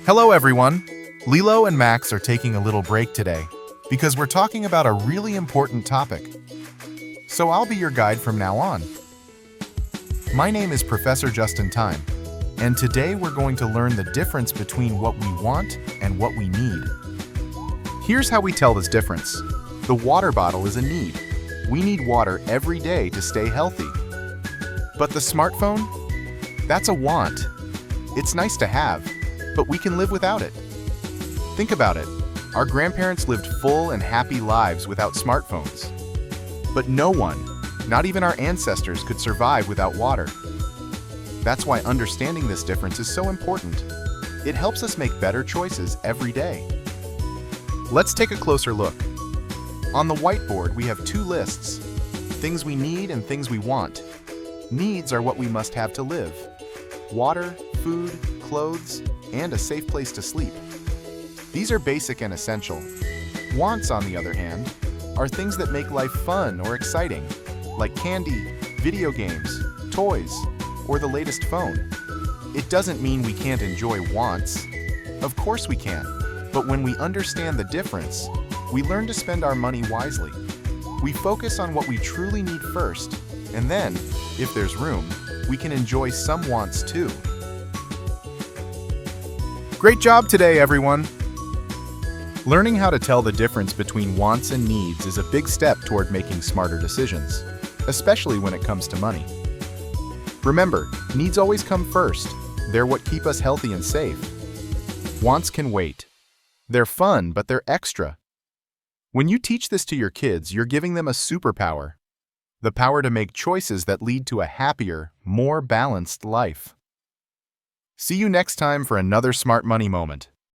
Hello everyone! Lilo and Max are taking a little break today because we're talking about a really important topic. So I'll be your guide from now on. My name is Professor Justin Time, and today we're going to learn the difference between what we want and what we need. Here's how we tell this difference. The water bottle is a need. We need water every day to stay healthy. But the smartphone? That's a want. It's nice to have, but we can live without it. Think about it. Our grandparents lived full and happy lives without smartphones. But no one, not even our ancestors, could survive without water. That's why understanding this difference is so important. It helps us make better choices every day. Let's take a closer look. On the whiteboard, we have two lists: things we need and things we want. Needs are what we must have to live: water, food, clothes, and a safe place to sleep. These are basic and essential. Wants, on the other hand, are things that make life fun or exciting, like candy, video games, toys, or the latest phone. It doesn't mean we can't enjoy wants. Of course we can, but when we understand the difference, we learn to spend our money wisely. We focus on what we truly need first, and then, if there's room, we can enjoy some wants too. Great job today, everyone! Learning how to tell the difference between wants and needs is a big step toward making smarter decisions, especially when it comes to money. Remember, needs always come first. They're what keep us healthy and safe. Wants can wait. They're fun, but they're extra. When you teach this to your kids, you're giving them a superpower: the power to make choices that lead to a happier, more balanced life. See you next time for another Smart Money moment.